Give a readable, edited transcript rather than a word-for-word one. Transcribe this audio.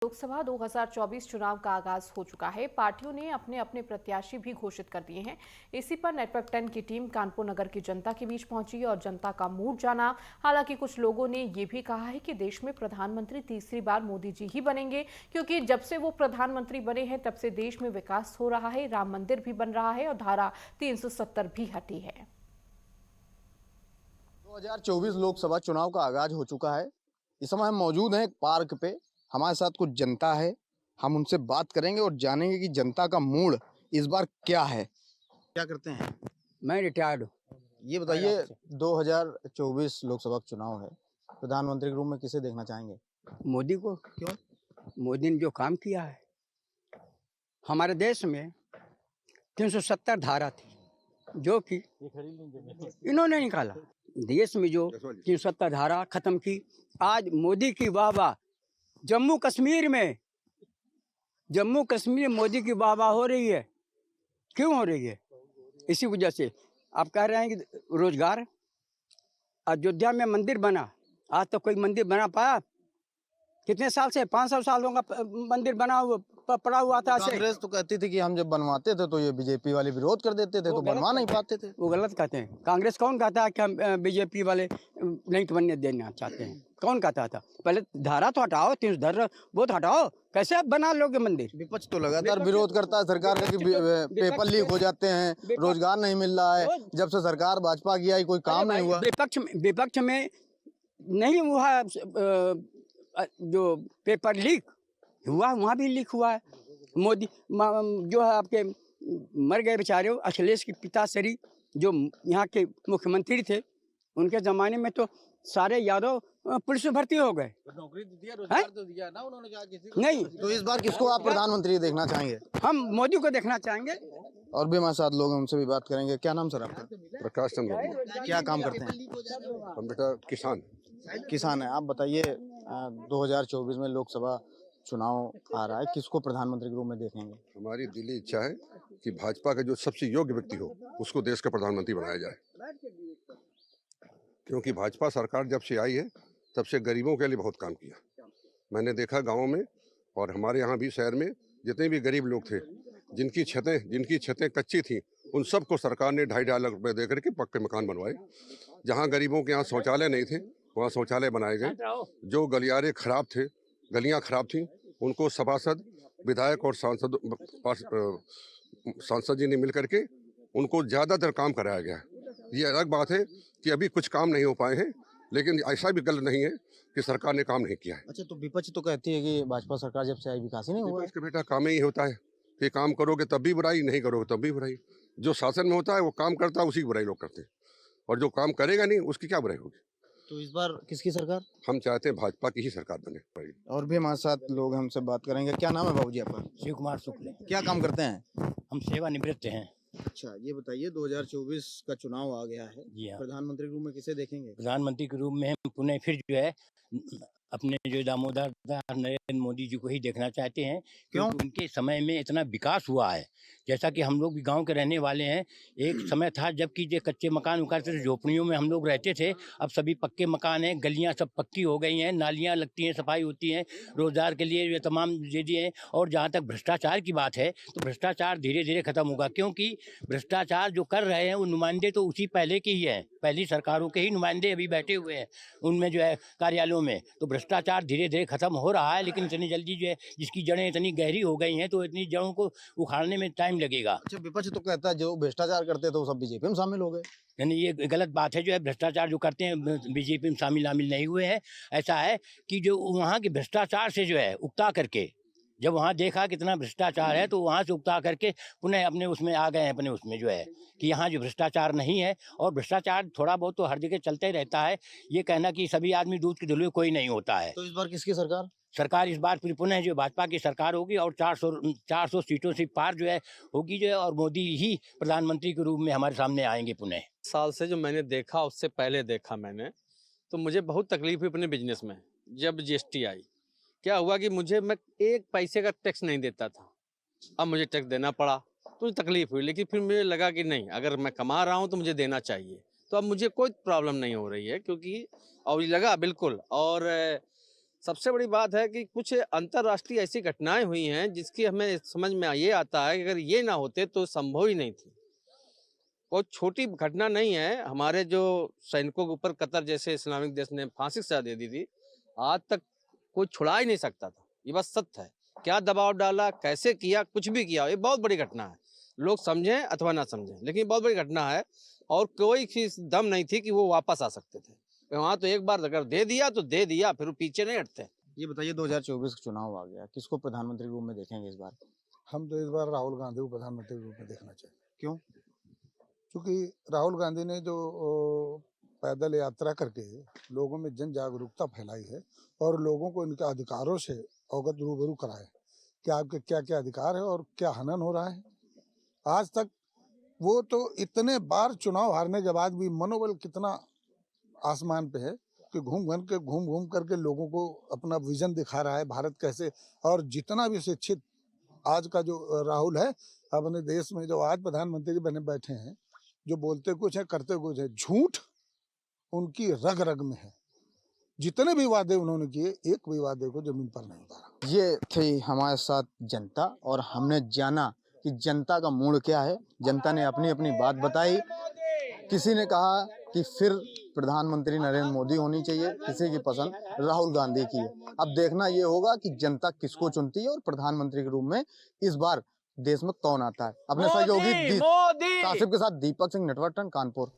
लोकसभा 2024 चुनाव का आगाज हो चुका है। पार्टियों ने अपने अपने प्रत्याशी भी घोषित कर दिए हैं। इसी पर नेटवर्क 10 की टीम कानपुर नगर की जनता के बीच पहुंची और जनता का मूड जाना। हालांकि कुछ लोगों ने ये भी कहा है कि देश में प्रधानमंत्री तीसरी बार मोदी जी ही बनेंगे, क्योंकि जब से वो प्रधानमंत्री बने हैं तब से देश में विकास हो रहा है, राम मंदिर भी बन रहा है और धारा 370 भी हटी है। 2024 लोकसभा चुनाव का आगाज हो चुका है। इस समय हम मौजूद हैं एक पार्क पे। हमारे साथ कुछ जनता है, हम उनसे बात करेंगे और जानेंगे कि जनता का मूड इस बार क्या है। क्या करते हैं? मैं रिटायर्ड हूँ। ये बताइए, 2024 लोकसभा चुनाव है, प्रधानमंत्री के रूप में किसे देखना चाहेंगे? मोदी को। क्यों? मोदी ने जो काम किया है हमारे देश में, 370 धारा थी जो कि इन्होंने निकाला। देश में जो 370 धारा खत्म की, आज मोदी की वाह वाह। जम्मू कश्मीर में मोदी की वाह वाह हो रही है। क्यों हो रही है? इसी वजह से आप कह रहे हैं कि रोजगार। अयोध्या में मंदिर बना, आज तक कोई मंदिर बना पाया? कितने साल से? 500 सालों का मंदिर बना हुआ पड़ा हुआ था। कांग्रेस तो कहती थी कि हम जब बनवाते थे तो ये बीजेपी वाले विरोध कर देते थे, तो बनवा नहीं पाते थे। वो गलत कहते हैं। कांग्रेस कौन कहता है कि हम बीजेपी वाले नहीं बनने देना चाहते हैं? कौन कहता था? पहले धारा तो हटाओ, 370 वो तो हटाओ। कैसे आप बना लोगे मंदिर? विपक्ष तो लगातार विरोध करता है सरकार का कि पेपर लीक हो जाते हैं, रोजगार नहीं मिल रहा है। जब से सरकार भाजपा की आई कोई काम नहीं हुआ। विपक्ष में नहीं हुआ। जो पेपर लीक हुआ वहाँ भी लीक हुआ है। मोदी जो है आपके मर गए बेचारे, अखिलेश के पिताश्री जो यहाँ के मुख्यमंत्री थे, उनके ज़माने में तो सारे यादव पुलिस में भर्ती हो गए। नौकरी तो दिया, रोजगार तो दिया ना उन्होंने, कहा किसी को नहीं। तो इस बार किसको आप प्रधानमंत्री देखना चाहेंगे? हम मोदी को देखना चाहेंगे। और भी हमारे साथ लोग हैं, उनसे भी बात करेंगे। क्या नाम सर आपका? प्रकाश चंद्र वर्मा। क्या काम करते हैं? हम बेटा किसान है। आप बताइए, 2024 में लोकसभा चुनाव आ रहा है, किसको प्रधानमंत्री के रूप में देखेंगे? हमारी दिली इच्छा है कि भाजपा का जो सबसे योग्य व्यक्ति हो उसको देश का प्रधानमंत्री बनाया जाए, क्योंकि भाजपा सरकार जब से आई है तब से गरीबों के लिए बहुत काम किया। मैंने देखा गाँव में और हमारे यहाँ भी शहर में जितने भी गरीब लोग थे, जिनकी छतें कच्ची थी, उन सबको सरकार ने 2.5 लाख रुपए दे करके पक्के मकान बनवाए। जहाँ गरीबों के यहाँ शौचालय नहीं थे वहाँ शौचालय बनाए गए। जो गलियारे खराब थे, गलियाँ खराब थीं, उनको सभासद, विधायक और सांसद जी ने मिल करके उनको ज़्यादातर काम कराया गया। ये अलग बात है कि अभी कुछ काम नहीं हो पाए हैं, लेकिन ऐसा भी गलत नहीं है कि सरकार ने काम नहीं किया है। अच्छा, तो विपक्ष तो कहती है कि भाजपा सरकार जब से आई विकास ही नहीं हुआ। विपक्ष का बेटा काम ही होता है कि काम करोगे तब भी बुराई, नहीं करोगे तब भी बुराई। जो शासन में होता है वो काम करता है, उसी की बुराई लोग करते हैं, और जो काम करेगा नहीं उसकी क्या बुराई होगी। तो इस बार किसकी सरकार? हम चाहते हैं भाजपा की ही सरकार बने। और भी हमारे साथ लोग, हमसे बात करेंगे। क्या नाम है बाबूजी आपका? शिव कुमार शुक्ल। क्या काम करते हैं? हम सेवानिवृत्त हैं। अच्छा, ये बताइए, 2024 का चुनाव आ गया है, जी हाँ। प्रधानमंत्री के रूप में किसे देखेंगे? प्रधानमंत्री के रूप में हम पुनः फिर जो है अपने जो दामोदर नरेंद्र मोदी जी को ही देखना चाहते हैं। क्योंकि उनके समय में इतना विकास हुआ है। जैसा कि हम लोग भी गांव के रहने वाले हैं। एक समय था जबकि जो कच्चे मकान उकाते थे, झोपड़ियों में हम लोग रहते थे। अब सभी पक्के मकान हैं, गलियां सब पक्की हो गई हैं, नालियां लगती हैं, सफाई होती हैं, रोजगार के लिए ये तमाम दे दिए हैं। और जहाँ तक भ्रष्टाचार की बात है तो भ्रष्टाचार धीरे धीरे खत्म होगा, क्योंकि भ्रष्टाचार जो कर रहे हैं वो नुमाइंदे तो उसी पहले के ही हैं, पहली सरकारों के ही नुमाइंदे अभी बैठे हुए हैं उनमें जो है कार्यालयों में। तो भ्रष्टाचार धीरे धीरे खत्म हो रहा है, लेकिन इतनी जल्दी जो है जिसकी जड़ें इतनी गहरी हो गई हैं तो इतनी जड़ों को उखाड़ने में टाइम लगेगा। अच्छा, विपक्ष तो कहता है जो भ्रष्टाचार करते थे वो सब बीजेपी में शामिल हो गए। यानी ये गलत बात है। जो है भ्रष्टाचार जो करते हैं बीजेपी में शामिल नहीं हुए हैं। ऐसा है कि जो वहाँ के भ्रष्टाचार से जो है उकता करके, जब वहाँ देखा कितना भ्रष्टाचार है तो वहाँ से उकता करके पुनः अपने उसमें आ गए हैं, अपने उसमें जो है कि यहाँ जो भ्रष्टाचार नहीं है। और भ्रष्टाचार थोड़ा बहुत तो हर जगह चलते ही रहता है। ये कहना कि सभी आदमी दूध के धुले कोई नहीं होता है। तो इस बार किसकी सरकार इस बार फिर पुनः जो भाजपा की सरकार होगी और 400 सीटों से पार जो है होगी जो है, और मोदी ही प्रधानमंत्री के रूप में हमारे सामने आएंगे पुनः। साल से जो मैंने देखा, उससे पहले देखा मैंने, तो मुझे बहुत तकलीफ हुई अपने बिजनेस में। जब जीएसटी आई, क्या हुआ कि मैं 1 पैसे का टैक्स नहीं देता था, अब मुझे टैक्स देना पड़ा, तो मुझे तकलीफ हुई। लेकिन फिर मुझे लगा कि नहीं, अगर मैं कमा रहा हूँ तो मुझे देना चाहिए। तो अब मुझे कोई प्रॉब्लम नहीं हो रही है, क्योंकि और लगा बिल्कुल। और सबसे बड़ी बात है कि कुछ अंतर्राष्ट्रीय ऐसी घटनाएं हुई हैं जिसकी हमें समझ में ये आता है कि अगर ये ना होते तो संभव ही नहीं थी। बहुत छोटी घटना नहीं है। हमारे जो सैनिकों के ऊपर कतर जैसे इस्लामिक देश ने फांसी की सजा दे दी थी, आज तक कोई छुड़ा ही नहीं सकता था। ये बस सत्य है। क्या दबाव डाला, कैसे किया, कुछ भी किया, ये बहुत बड़ी घटना है। लोग समझें अथवा ना समझें, लेकिन बहुत बड़ी घटना है और कोई चीज दम नहीं थी कि वो वापस आ सकते थे। वहाँ तो एक बार अगर दे दिया तो दे दिया, फिर वो पीछे नहीं हटते। ये बताइए 2024 का चुनाव आ गया, किसको प्रधानमंत्री के रूप में देखेंगे इस बार? हम तो इस बार राहुल गांधी को प्रधानमंत्री के रूप में देखना चाहिए। क्यों? क्योंकि राहुल गांधी ने जो पैदल यात्रा करके लोगों में जन जागरूकता फैलाई है और लोगों को इनके अधिकारों से अवगत रूबरू कराए कि आपके क्या क्या अधिकार है और क्या हनन हो रहा है। आज तक वो तो इतने बार चुनाव हारने के बाद भी मनोबल कितना आसमान पे है कि घूम घूम करके लोगों को अपना विजन दिखा रहा है, भारत कैसे। और जितना भी शिक्षित आज का जो राहुल है अपने देश में, जो आज प्रधानमंत्री बने बैठे हैं, जो बोलते कुछ है करते कुछ है, झूठ उनकी रग रग में है। जितने भी वादे उन्होंने किए, एक भी वादे को जमीन पर नहीं उतारा। ये थी हमारे साथ जनता और हमने जाना कि जनता का मूड क्या है। जनता ने अपनी अपनी बात बताई। किसी ने कहा कि फिर प्रधानमंत्री नरेंद्र मोदी होनी चाहिए, किसी की पसंद राहुल गांधी की है। अब देखना ये होगा कि जनता किसको चुनती है और प्रधानमंत्री के रूप में इस बार देश में कौन आता है। अपने सहयोगी कासिफ के साथ दीपक सिंह, नेटवर्क 10 कानपुर।